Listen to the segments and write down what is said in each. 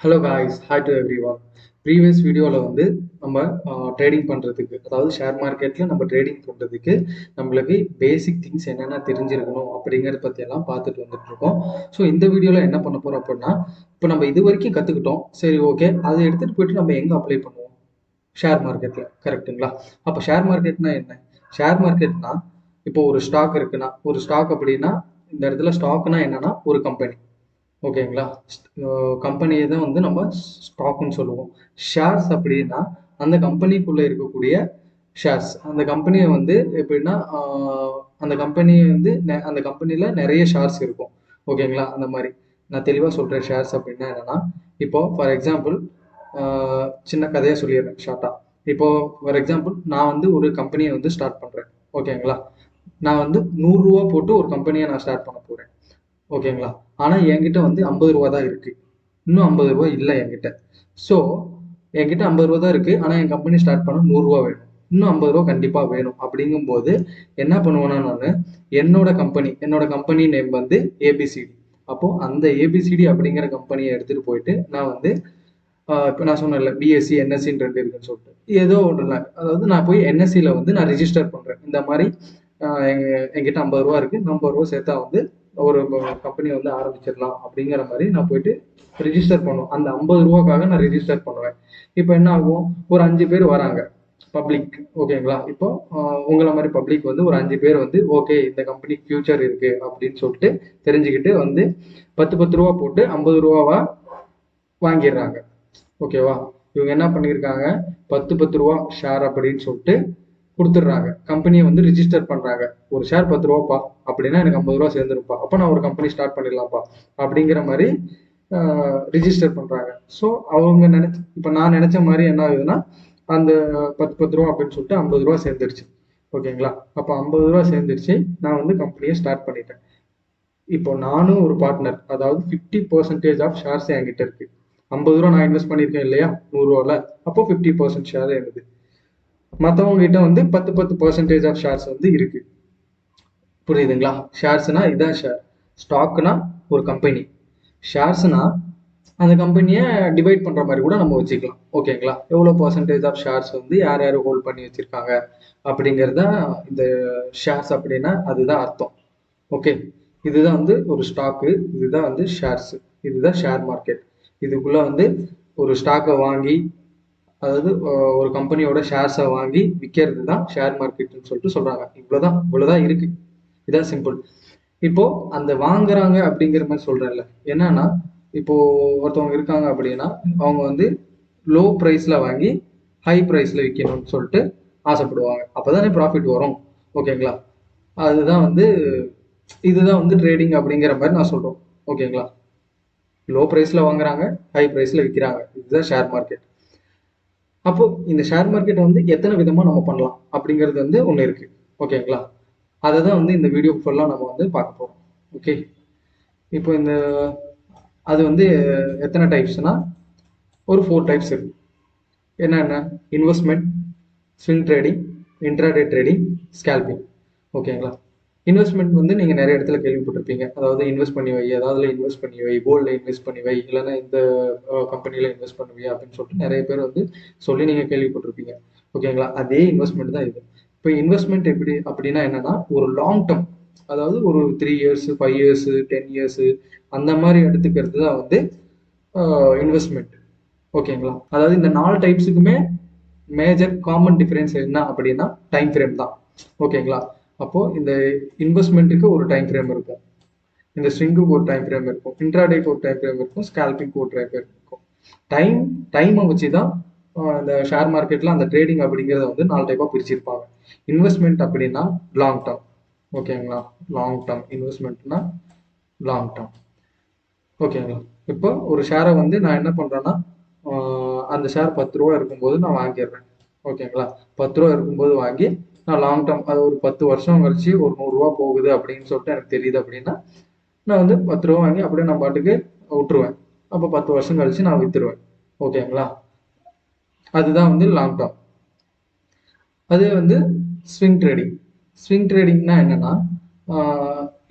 Hello guys, hi to every one. Previous வீடியோவில் வந்து நம்ம ட்ரேடிங் பண்ணுறதுக்கு, அதாவது ஷேர் மார்க்கெட்டில் நம்ம ட்ரேடிங் பண்ணுறதுக்கு நம்மளுக்கு பேசிக் திங்ஸ் என்னென்ன தெரிஞ்சிருக்கணும் அப்படிங்கிறத பற்றியெல்லாம் பார்த்துட்டு வந்துட்டு இருக்கோம். ஸோ இந்த வீடியோவில் என்ன பண்ண போகிறோம் அப்படின்னா, இப்போ நம்ம இது வரைக்கும் கற்றுக்கிட்டோம். சரி, ஓகே, அதை எடுத்துகிட்டு போயிட்டு நம்ம எங்கே அப்ளை பண்ணுவோம்? ஷேர் மார்க்கெட்டில், கரெக்டுங்களா? அப்போ ஷேர் மார்க்கெட்னா என்ன? ஷேர் மார்க்கெட்னா இப்போ ஒரு ஸ்டாக் இருக்குன்னா, ஒரு ஸ்டாக் அப்படின்னா இந்த இடத்துல ஸ்டாக்னா என்னன்னா ஒரு கம்பெனி. ஓகேங்களா? கம்பெனியை தான் வந்து நம்ம ஸ்டாக்னு சொல்லுவோம். ஷேர்ஸ் அப்படின்னா அந்த கம்பெனிக்குள்ளே இருக்கக்கூடிய ஷேர்ஸ். அந்த கம்பெனியை வந்து எப்படின்னா அந்த கம்பெனியை வந்து அந்த கம்பெனியில் நிறைய ஷேர்ஸ் இருக்கும். ஓகேங்களா? அந்த மாதிரி நான் தெளிவாக சொல்கிறேன். ஷேர்ஸ் அப்படின்னா என்னென்னா, இப்போ ஃபார் எக்ஸாம்பிள் சின்ன கதையாக சொல்லிடுறேன் ஷார்ட்டாக. இப்போ ஃபார் எக்ஸாம்பிள் நான் வந்து ஒரு கம்பெனியை வந்து ஸ்டார்ட் பண்ணுறேன். ஓகேங்களா? நான் வந்து 100 ரூபா போட்டு ஒரு கம்பெனியை நான் ஸ்டார்ட் பண்ண போகிறேன். ஓகேங்களா? ஆனால் என்கிட்ட வந்து 50 ரூபா தான் இருக்குது. இன்னும் 50 ரூபா இல்லை என்கிட்ட. ஸோ என்கிட்ட 50 ரூபா தான் இருக்குது, ஆனால் என் கம்பெனி ஸ்டார்ட் பண்ண 100 ரூபா வேணும். இன்னும் 50 ரூபா கண்டிப்பாக வேணும். அப்படிங்கும்போது என்ன பண்ணுவேன்னா, நான் என்னோட கம்பெனி நேம் வந்து ஏபிசிடி. அப்போது அந்த ஏபிசிடி அப்படிங்கிற கம்பெனியை எடுத்துகிட்டு போயிட்டு நான் வந்து இப்போ நான் சொன்னேன்ல, பிஎஸ்சி என்எஸ்சின்னு 2 இருக்குன்னு சொல்லிட்டு, ஏதோ ஒன்றுல அதாவது நான் போய் என்எஸ்சியில் வந்து நான் ரிஜிஸ்டர் பண்ணுறேன். இந்த மாதிரி என்கிட்ட 50 ரூபா இருக்குது, 50 ரூபா சேர்த்தா வந்து ஒரு கம்பெனி வந்து ஆரம்பிச்சிடலாம் அப்படிங்கிற மாதிரி நான் போயிட்டு ரிஜிஸ்டர் பண்ணுவேன். அந்த 50 ரூபாக்காக நான் ரிஜிஸ்டர் பண்ணுவேன். இப்போ என்ன ஆகும், ஒரு 5 பேர் வராங்க பப்ளிக். ஓகேங்களா? இப்போ உங்களை மாதிரி பப்ளிக் வந்து ஒரு 5 பேர் வந்து ஓகே இந்த கம்பெனிக்கு ஃபியூச்சர் இருக்கு அப்படின்னு சொல்லிட்டு தெரிஞ்சுக்கிட்டு வந்து 10 ரூபா போட்டு 50 ரூபாவா வாங்கிடுறாங்க. ஓகேவா? இவங்க என்ன பண்ணியிருக்காங்க, 10 ரூபா ஷேர் அப்படின்னு சொல்லிட்டு கொடுத்துட்றாங்க. கம்பெனியை வந்து ரிஜிஸ்டர் பண்றாங்க. ஒரு ஷேர் 10 ரூபாப்பா அப்படின்னா எனக்கு 50 ரூபா சேர்ந்துருப்பா, அப்போ நான் ஒரு கம்பெனி ஸ்டார்ட் பண்ணிடலாம்ப்பா அப்படிங்கிற மாதிரி ரிஜிஸ்டர் பண்றாங்க. ஸோ அவங்க இப்போ நான் நினைச்ச மாதிரி என்ன ஆகுதுன்னா, அந்த 10 ரூபா அப்படின்னு சொல்லிட்டு 50 ரூபா சேர்ந்துருச்சு. ஓகேங்களா? அப்போ 50 ரூபா சேர்ந்துருச்சு. நான் வந்து கம்பெனியை ஸ்டார்ட் பண்ணிட்டேன். இப்போ நானும் ஒரு பார்ட்னர், அதாவது 50% ஆஃப் ஷேர்ஸ் என்கிட்ட இருக்கு. 50 ரூபா நான் இன்வெஸ்ட் பண்ணியிருக்கேன் இல்லையா 100 ரூபால, அப்போ 50% ஷேர் எனக்கு. மற்றவங்க கிட்ட வந்து 10% ஆஃப் ஷேர்ஸ் வந்து இருக்கு. புரியுதுங்களா? ஷேர்ஸ்னா இதான் ஷேர். ஸ்டாக்னா ஒரு கம்பெனி. ஷேர்ஸ்னா அந்த கம்பெனியை டிவைட் பண்ற மாதிரி கூட நம்ம வச்சுக்கலாம். ஓகேங்களா? எவ்வளோ பர்சன்டேஜ் ஆஃப் ஷேர்ஸ் வந்து யார் யார் ஹோல்ட் பண்ணி வச்சிருக்காங்க அப்படிங்கிறத இந்த ஷேர்ஸ் அப்படின்னா அதுதான் அர்த்தம். ஓகே, இதுதான் வந்து ஒரு ஸ்டாக்கு, இதுதான் வந்து ஷேர்ஸ், இதுதான் ஷேர் மார்க்கெட். இதுக்குள்ள வந்து ஒரு ஸ்டாக்கை வாங்கி, அதாவது ஒரு கம்பெனியோட ஷேர்ஸை வாங்கி விற்கிறது தான் ஷேர் மார்க்கெட்னு சொல்லிட்டு சொல்றாங்க. இவ்வளவுதான் இருக்கு. இதான் சிம்பிள். இப்போ அந்த வாங்குறாங்க அப்படிங்கிற மாதிரி சொல்றேன்ல, என்னன்னா இப்போ ஒருத்தவங்க இருக்காங்க அப்படின்னா அவங்க வந்து லோ ப்ரைஸ்ல வாங்கி ஹை ப்ரைஸ்ல விற்கணும்னு சொல்லிட்டு ஆசைப்படுவாங்க. அப்போதானே ப்ராஃபிட் வரும். ஓகேங்களா? அதுதான் வந்து இதுதான் வந்து ட்ரேடிங் அப்படிங்கிற மாதிரி நான் சொல்றோம். ஓகேங்களா? லோ ப்ரைஸ்ல வாங்குறாங்க, ஹை ப்ரைஸ்ல விற்கிறாங்க. இதுதான் ஷேர் மார்க்கெட். அப்போ இந்த ஷேர் மார்க்கெட் வந்து எத்தனை விதமா நம்ம பண்ணலாம் அப்படிங்கிறது வந்து ஒன்று இருக்கு. ஓகேங்களா? அதை தான் வந்து இந்த வீடியோ ஃபுல்லாக நம்ம வந்து பார்க்க போறோம். ஓகே, இப்போ இந்த அது வந்து எத்தனை டைப்ஸ்னா ஒரு 4 டைப்ஸ் இருக்கு. என்னென்ன? Investment, swing trading, intraday trading, scalping. ஓகேங்களா? இன்வெஸ்ட்மெண்ட் வந்து நீங்க நிறைய இடத்துல கேள்விப்பட்டிருப்பீங்க. அதாவது இன்வெஸ்ட் பண்ணி வை, அதாவதுல இன்வெஸ்ட் பண்ணி வை, கோல்ட்ல இன்வெஸ்ட் பண்ணி வை, இல்லைன்னா இந்த கம்பெனில இன்வெஸ்ட் பண்ணுவியா அப்படின்னு சொல்லிட்டு நிறைய பேர் வந்து சொல்லி நீங்க கேள்விப்பட்டிருப்பீங்க. ஓகேங்களா? அதே இன்வெஸ்ட்மெண்ட் தான் இது. இப்போ இன்வெஸ்ட்மெண்ட் எப்படி அப்படின்னா என்னன்னா, ஒரு லாங் டேர்ம், அதாவது ஒரு 3 இயர்ஸ், 5 இயர்ஸ், 10 இயர்ஸ் அந்த மாதிரி எடுத்துக்கிறது தான் வந்து இன்வெஸ்ட்மெண்ட். ஓகேங்களா? அதாவது இந்த 4 டைப்ஸுக்குமே மேஜர் காமன் டிஃபரன்ஸ் என்ன அப்படின்னா டைம் ஃப்ரேம் தான். ஓகேங்களா? அப்போ இந்த இன்வெஸ்ட்மெண்ட்டுக்கு ஒரு டைம் ஃப்ரேம் இருக்கும், இந்த ஸ்விங்குக்கு ஒரு டைம் ஃப்ரேம் இருக்கும், இன்ட்ராடேக்கு ஒரு டைம் ஃப்ரேம் இருக்கும், ஸ்கேல்பிங்க்கு ஒரு டைம் ஃப்ரேம் இருக்கும். டைமை வச்சு தான் இந்த ஷேர் மார்க்கெட்ல அந்த ட்ரேடிங் அப்படிங்கிறத வந்து 4 டைப்பா பிரிச்சிருப்பாங்க. இன்வெஸ்ட்மெண்ட் அப்படின்னா லாங் டேர்ம். ஓகேங்களா? லாங் டேர்ம் இன்வெஸ்ட்மெண்ட்னா லாங் டேர்ம். ஓகேங்களா? இப்போ ஒரு ஷேரை வந்து நான் என்ன பண்றேன்னா, அந்த ஷேர் 10 ரூபா இருக்கும்போது நான் வாங்கிடுறேன். ஓகேங்களா? 10 ரூபா இருக்கும்போது வாங்கி நான் லாங் டேர்ம், அது ஒரு 10 வருஷம் கழிச்சு ஒரு 100 ரூபா போகுது அப்படின்னு சொல்லிட்டு எனக்கு தெரியுது அப்படின்னா நான் வந்து 10 ரூபா வாங்கி அப்படியே நான் பாட்டுக்கு விட்டுருவேன். அப்போ 10 வருஷம் கழிச்சு நான் வித்துருவேன். ஓகேங்களா? அதுதான் வந்து லாங் டேர்ம். அதே வந்து ஸ்விங் ட்ரேடிங்னா என்னன்னா,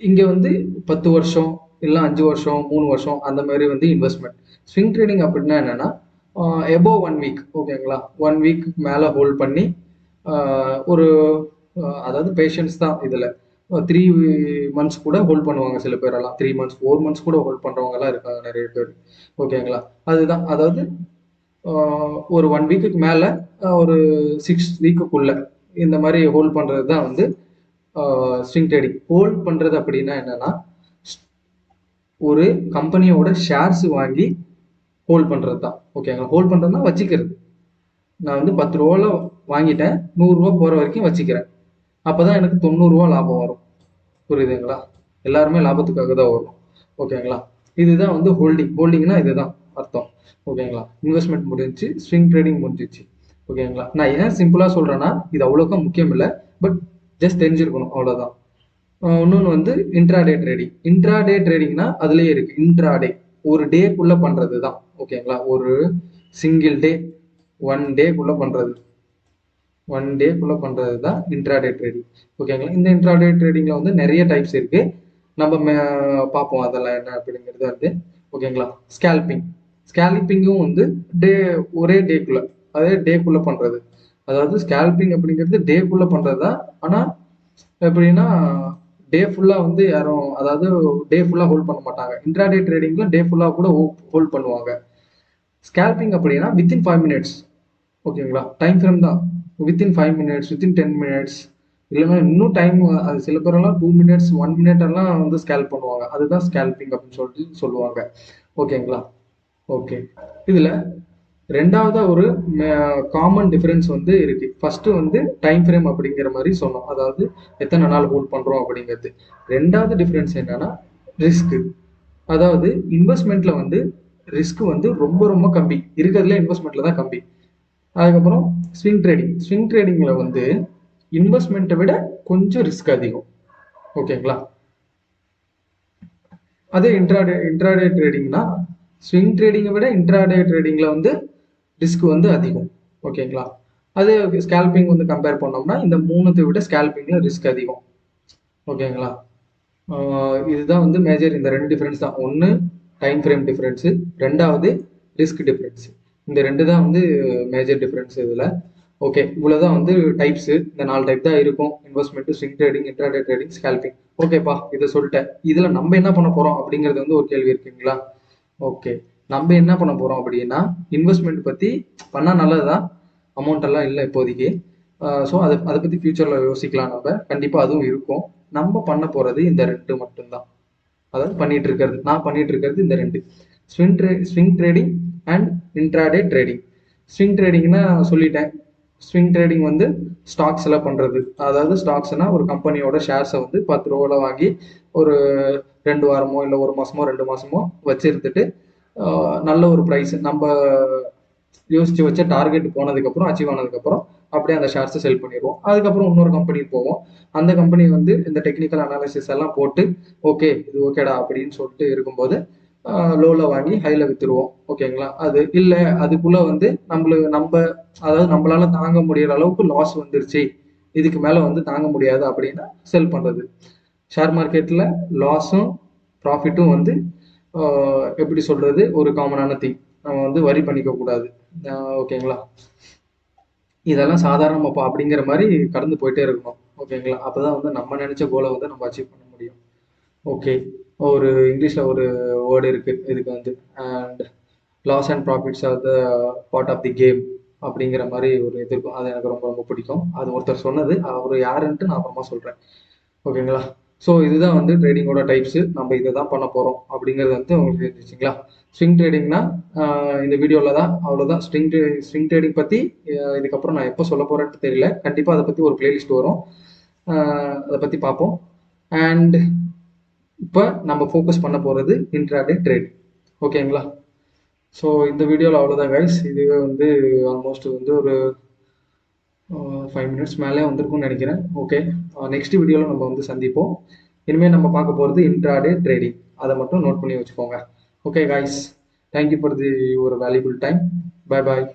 இங்க வந்து 10 வருஷம் இல்லை 5 வருஷம் 3 வருஷம் அந்த மாதிரி வந்து இன்வெஸ்ட்மெண்ட். ஸ்விங் ட்ரேடிங் அப்படின்னா என்னன்னா எபோவ் 1 வீக், ஓகேங்களா, 1 வீக் மேலே ஹோல்ட் பண்ணி ஒரு அதாவது பேஷன்ஸ் தான் இதில். 3 months கூட ஹோல்ட் பண்ணுவாங்க சில பேரெல்லாம், 3 months 4 months கூட ஹோல்ட் பண்ணுறவங்கலாம் இருக்காங்க நிறைய பேர், ஓகேங்களா. அதுதான், அதாவது ஒரு 1 வீக்குக்கு மேலே ஒரு 6 வீக்குக்குள்ள இந்த மாதிரி ஹோல்ட் பண்ணுறது தான் வந்து ஸ்விங் ட்ரேடிங். ஹோல்ட் பண்ணுறது அப்படின்னா என்னன்னா ஒரு கம்பெனியோட ஷேர்ஸ் வாங்கி ஹோல்ட் பண்ணுறது தான், ஓகேங்களா. ஹோல்ட் பண்ணுறதுனா வச்சுக்கிறது. நான் வந்து 10 ரூபாவில் வாங்கிட்டேன், 100 ரூபா போகிற வரைக்கும் வச்சுக்கிறேன். அப்போ தான் எனக்கு 90 ரூபா லாபம் வரும், புரியுதுங்களா. எல்லாருமே லாபத்துக்காக தான் வரும், ஓகேங்களா. இதுதான் வந்து ஹோல்டிங். ஹோல்டிங்னா இதுதான் அர்த்தம், ஓகேங்களா. இன்வெஸ்ட்மெண்ட் முடிஞ்சிச்சு, ஸ்விங் ட்ரேடிங் முடிஞ்சிச்சு, ஓகேங்களா. நான் ஏன் சிம்பிளாக சொல்கிறேன்னா இது அவ்வளோக்கா முக்கியம் இல்லை, பட் ஜஸ்ட் தெரிஞ்சிருக்கணும், அவ்வளோதான். இன்னொன்று வந்து இன்ட்ராடே ட்ரேடிங். இன்ட்ராடே ட்ரேடிங்னா அதுலேயே இருக்கு இன்ட்ராடே, ஒரு டேக்குள்ளே பண்ணுறது தான், ஓகேங்களா. ஒரு சிங்கிள் டே, 1 டேக்குள்ளே பண்ணுறது, 1 டேக்குள்ளே பண்ணுறது தான் இன்ட்ராடே ட்ரேடிங், ஓகேங்களா. இந்த இன்ட்ராடே ட்ரேடிங்கில் வந்து நிறைய டைப்ஸ் இருக்குது, நம்ம பார்ப்போம் அதெல்லாம் என்ன அப்படிங்கிறது வந்து, ஓகேங்களா. ஸ்கேல்பிங். ஸ்கேல்பிங்கும் வந்து ஒரே டேக்குள்ளே, அதே டேக்குள்ளே பண்ணுறது. அதாவது ஸ்கேல்பிங் அப்படிங்கிறது டேக்குள்ளே பண்ணுறது தான். ஆனால் எப்படின்னா டே ஃபுல்லாக வந்து யாரும், அதாவது டே ஃபுல்லாக ஹோல்ட் பண்ண மாட்டாங்க. இன்ட்ராடே ட்ரேடிங்கில் டே ஃபுல்லாக கூட ஹோல்ட் பண்ணுவாங்க. ஸ்கேல்பிங் அப்படின்னா வித்தின் 5 minutes, ஓகேங்களா. டைம் ஃப்ரேம் தான், வித்தின் 5 minutes, வித்தின் 10 minutes, இல்லைன்னா இன்னும் டைம். அது சில பேரெல்லாம் 2 minutes 1 minute எல்லாம் வந்து ஸ்கேல்ப் பண்ணுவாங்க. அதுதான் ஸ்கேல்பிங் அப்படின்னு சொல்லிட்டு சொல்லுவாங்க, ஓகேங்களா. ஓகே, இதில் ரெண்டாவதா ஒரு காமன் டிஃபரன்ஸ் வந்து இருக்கு. ஃபர்ஸ்ட் வந்து டைம் ஃப்ரேம் அப்படிங்கிற மாதிரி சொன்னோம், அதாவது எத்தனை நாள் ஹோல்ட் பண்றோம் அப்படிங்கிறது. ரெண்டாவது டிஃபரன்ஸ் என்னன்னா ரிஸ்க். அதாவது இன்வெஸ்ட்மெண்ட்ல வந்து ரிஸ்க் வந்து ரொம்ப ரொம்ப கம்மி, இருக்கிறதுல இன்வெஸ்ட்மெண்ட்ல தான் கம்மி. அதுக்கப்புறம் ஸ்விங் ட்ரேடிங். ஸ்விங் ட்ரேடிங்ல வந்து இன்வெஸ்ட்மெண்ட்டை விட கொஞ்சம் ரிஸ்க் அதிகம், ஓகேங்களா. அதே இன்ட்ராடே ட்ரேடிங்னா ஸ்விங் ட்ரேடிங்கை விட இன்ட்ராடே ட்ரேடிங்ல வந்து ரிஸ்க் வந்து அதிகம், ஓகேங்களா. அதே ஸ்கேல்பிங் வந்து கம்பேர் பண்ணோம்னா இந்த மூணுத்தை விட ஸ்கேல்பிங்ல ரிஸ்க் அதிகம், ஓகேங்களா. இதுதான் வந்து மேஜர், இந்த ரெண்டு டிஃபரன்ஸ் தான். ஒன்று டைம் ஃப்ரேம் டிஃபரன்ஸு, ரெண்டாவது ரிஸ்க் டிஃபரன்ஸ். இந்த ரெண்டு தான் வந்து மேஜர் டிஃபரன்ஸ் இதில். ஓகே, இவ்வளோதான் வந்து டைப்ஸு. இந்த 4 டைப் தான் இருக்கும்: investment, swing trading, intraday trading, scalping. ஓகேப்பா, இதை சொல்லிட்டேன். இதில் நம்ம என்ன பண்ண போகிறோம் அப்படிங்கிறது வந்து ஒரு கேள்வி இருக்குங்களா. ஓகே, நம்ம என்ன பண்ண போகிறோம் அப்படின்னா இன்வெஸ்ட்மெண்ட் பற்றி பண்ணால் நல்லதுதான், அமௌண்ட் எல்லாம் இல்லை இப்போதைக்கு. ஸோ அதை பற்றி ஃபியூச்சரில் யோசிக்கலாம், நம்ம கண்டிப்பாக அதுவும் இருக்கும். நம்ம பண்ண போகிறது இந்த ரெண்டு மட்டும்தான். அதாவது நான் பண்ணிட்டு இருக்கிறது இந்த ரெண்டு: swing trading and intraday trading. Swing ட்ரேடிங்னா சொல்லிட்டேன். ஸ்விங் ட்ரேடிங் வந்து ஸ்டாக்ஸில் பண்ணுறது. அதாவது ஸ்டாக்ஸ்னால் ஒரு கம்பெனியோட ஷேர்ஸை வந்து 10 ரூபாவில் வாங்கி ஒரு 2 வாரமோ இல்லை 1 மாதமோ 2 மாதமோ வச்சுருந்துட்டு நல்ல ஒரு ப்ரைஸ், நம்ம யோசிச்சு வச்ச டார்கெட் போனதுக்கப்புறம், அச்சீவ் ஆனதுக்கப்புறம் அப்படியே அந்த ஷேர்ஸை செல் பண்ணிடுவோம். அதுக்கப்புறம் இன்னொரு கம்பெனிக்கு போவோம். அந்த கம்பெனி வந்து இந்த டெக்னிக்கல் அனாலிசிஸ் எல்லாம் போட்டு ஓகே இது ஓகேடா அப்படின்னு சொல்லிட்டு இருக்கும்போது லோவில் வாங்கி ஹையில் விற்றுருவோம், ஓகேங்களா. அது இல்லை, அதுக்குள்ளே வந்து அதாவது நம்மளால தாங்க முடிகிற அளவுக்கு லாஸ் வந்துருச்சு, இதுக்கு மேலே வந்து தாங்க முடியாது அப்படின்னா செல் பண்ணுறது. ஷேர் மார்க்கெட்டில் லாஸும் ப்ராஃபிட்டும் வந்து எப்படி சொல்கிறது, ஒரு காமனான திங். நம்ம வந்து வரி பண்ணிக்க கூடாது, ஓகேங்களா. இதெல்லாம் சாதாரணமாப்பா அப்படிங்கிற மாதிரி கடந்து போயிட்டே இருக்கணும், ஓகேங்களா. அப்போதான் வந்து நம்ம நினைச்ச கோலை வந்து நம்ம அச்சீவ் பண்ண முடியும். ஓகே, ஒரு இங்கிலீஷில் ஒரு வேர்டு இருக்கு இதுக்கு வந்து, and loss and profits are the part of the game அப்படிங்கிற மாதிரி ஒரு இது இருக்கும். அது எனக்கு ரொம்ப ரொம்ப பிடிக்கும். அது ஒருத்தர் சொன்னது, அவர் யாருன்ட்டு நான் அப்புறமா சொல்கிறேன், ஓகேங்களா. ஸோ இதுதான் வந்து ட்ரேடிங்கோட டைப்ஸு. நம்ம இதை தான் பண்ண போகிறோம் அப்படிங்கிறது வந்து உங்களுக்கு தெரிஞ்சிச்சிங்களா. ஸ்விங் ட்ரேடிங்னா இந்த வீடியோவில் தான் அவ்வளோதான். ஸ்விங் ட்ரேடிங் பற்றி இதுக்கப்புறம் நான் எப்போ சொல்ல போகிறேன்னு தெரியல. கண்டிப்பாக அதை பற்றி ஒரு பிளேலிஸ்ட் வரும், அதை பற்றி பார்ப்போம். அண்ட் இப்போ நம்ம ஃபோக்கஸ் பண்ண போகிறது இன்ட்ராடே ட்ரேட், ஓகேங்களா. ஸோ இந்த வீடியோவில் அவ்வளோதான் கைஸ். இதுவே வந்து ஆல்மோஸ்ட் வந்து ஒரு 5 minutes மேலே வந்திருக்கும்னு நினைக்கிறேன். ஓகே, நெக்ஸ்ட் வீடியோவில் நம்ம வந்து சந்திப்போம். இனிமேல் நம்ம பார்க்க போகிறது இன்ட்ராடே ட்ரேடிங். அதை மட்டும் நோட் பண்ணி வச்சுக்கோங்க. Okay guys, thank you for your valuable time. Bye bye.